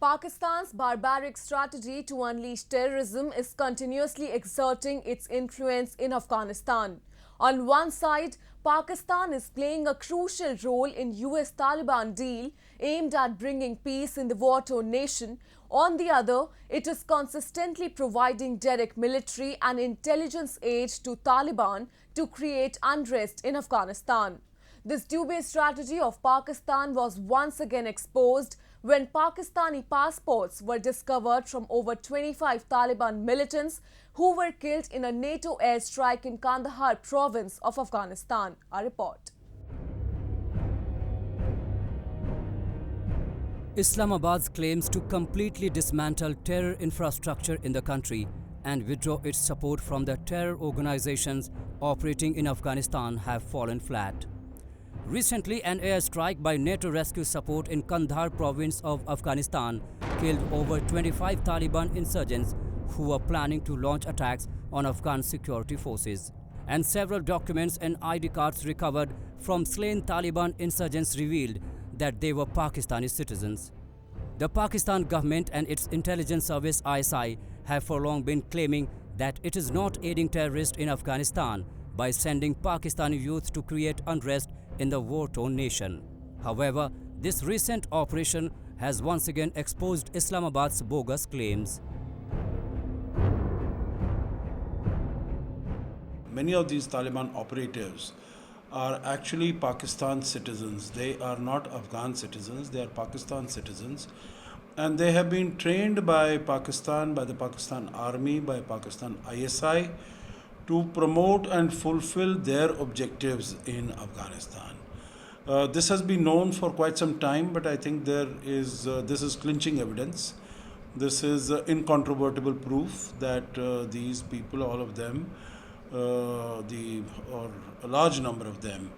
Pakistan's barbaric strategy to unleash terrorism is continuously exerting its influence in Afghanistan. On one side, Pakistan is playing a crucial role in US Taliban deal aimed at bringing peace in the war-torn nation. On the other, it is consistently providing direct military and intelligence aid to Taliban to create unrest in Afghanistan. This dubious strategy of Pakistan was once again exposed when Pakistani passports were discovered from over 25 Taliban militants who were killed in a NATO airstrike in Kandahar province of Afghanistan. A report. Islamabad's claims to completely dismantle terror infrastructure in the country and withdraw its support from the terror organizations operating in Afghanistan have fallen flat. Recently, an airstrike by NATO rescue support in Kandahar province of Afghanistan killed over 25 Taliban insurgents who were planning to launch attacks on Afghan security forces. And several documents and ID cards recovered from slain Taliban insurgents revealed that they were Pakistani citizens. The Pakistan government and its intelligence service ISI have for long been claiming that it is not aiding terrorists in Afghanistan by sending Pakistani youth to create unrest in the war-torn nation. However, this recent operation has once again exposed Islamabad's bogus claims. Many of these Taliban operatives are actually Pakistan citizens. They are not Afghan citizens, they are Pakistan citizens. And they have been trained by Pakistan, by the Pakistan Army, by Pakistan ISI, to promote and fulfill their objectives in Afghanistan. This has been known for quite some time, but I think this is clinching evidence. This is incontrovertible proof that these people, all of them, or a large number of them,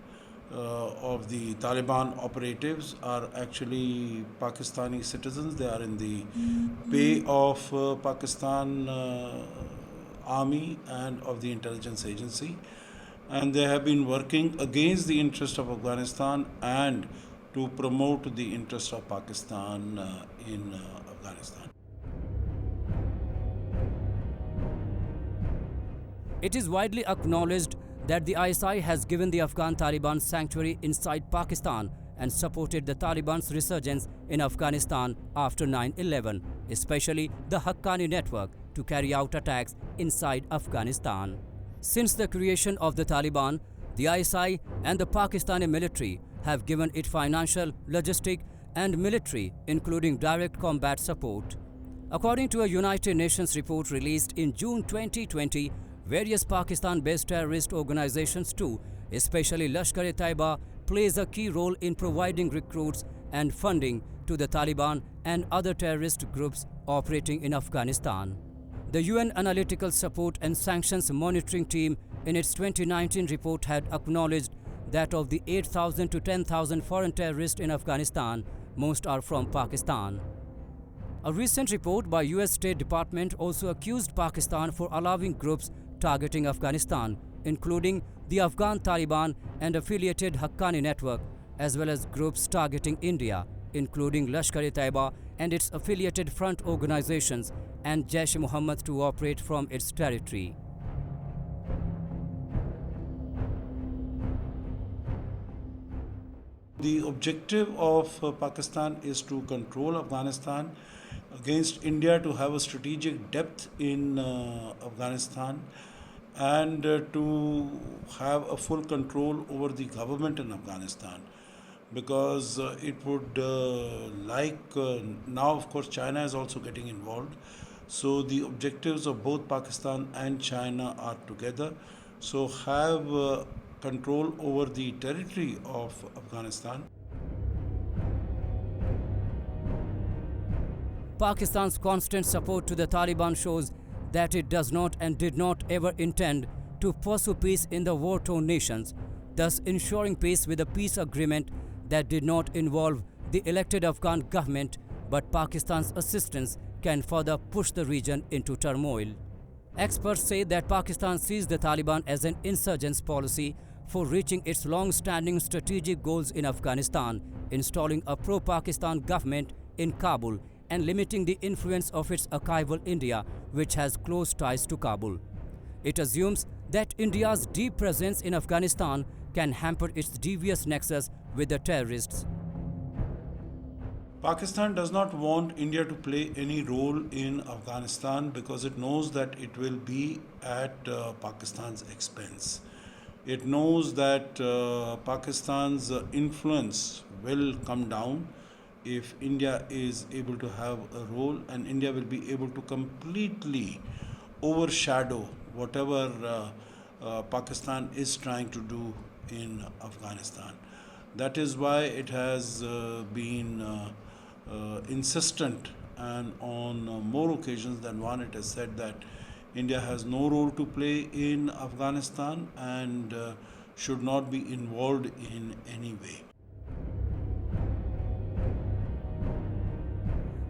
of the Taliban operatives are actually Pakistani citizens. They are in the pay of Pakistan Army and of the intelligence agency, and they have been working against the interest of Afghanistan and to promote the interest of Pakistan in Afghanistan. It is widely acknowledged that the ISI has given the Afghan Taliban sanctuary inside Pakistan and supported the Taliban's resurgence in Afghanistan after 9/11, especially the Haqqani network, to carry out attacks inside Afghanistan. Since the creation of the Taliban, the ISI and the Pakistani military have given it financial, logistic and military, including direct combat support. According to a United Nations report released in June 2020, various Pakistan-based terrorist organizations too, especially Lashkar-e-Taiba, plays a key role in providing recruits and funding to the Taliban and other terrorist groups operating in Afghanistan. The UN Analytical Support and Sanctions Monitoring Team in its 2019 report had acknowledged that of the 8,000 to 10,000 foreign terrorists in Afghanistan, most are from Pakistan. A recent report by US State Department also accused Pakistan for allowing groups targeting Afghanistan, including the Afghan Taliban and affiliated Haqqani network, as well as groups targeting India, including Lashkar-e-Taiba and its affiliated front organizations and Jaish-e-Mohammed, to operate from its territory. The objective of Pakistan is to control Afghanistan, against India to have a strategic depth in Afghanistan, and to have a full control over the government in Afghanistan, because it would now of course China is also getting involved, so the objectives of both Pakistan and China are together, so have control over the territory of Afghanistan. Pakistan's constant support to the Taliban shows that it does not and did not ever intend to pursue peace in the war-torn nations, thus ensuring peace with a peace agreement that did not involve the elected Afghan government, but Pakistan's assistance can further push the region into turmoil. Experts say that Pakistan sees the Taliban as an insurgents policy for reaching its long-standing strategic goals in Afghanistan, installing a pro-Pakistan government in Kabul and limiting the influence of its archival India, which has close ties to Kabul. It assumes that India's deep presence in Afghanistan can hamper its devious nexus with the terrorists. Pakistan does not want India to play any role in Afghanistan because it knows that it will be at Pakistan's expense. It knows that Pakistan's influence will come down if India is able to have a role, and India will be able to completely overshadow whatever Pakistan is trying to do in Afghanistan. That is why it has been insistent, and on more occasions than one it has said that India has no role to play in Afghanistan and should not be involved in any way.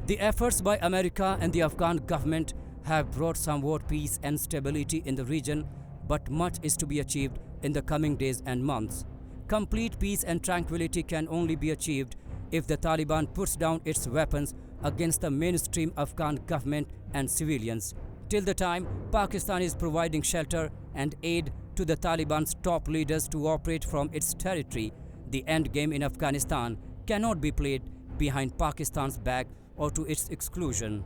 The efforts by America and the Afghan government have brought somewhat peace and stability in the region, but much is to be achieved in the coming days and months. Complete peace and tranquility can only be achieved if the Taliban puts down its weapons against the mainstream Afghan government and civilians. Till the time Pakistan is providing shelter and aid to the Taliban's top leaders to operate from its territory, the end game in Afghanistan cannot be played behind Pakistan's back or to its exclusion.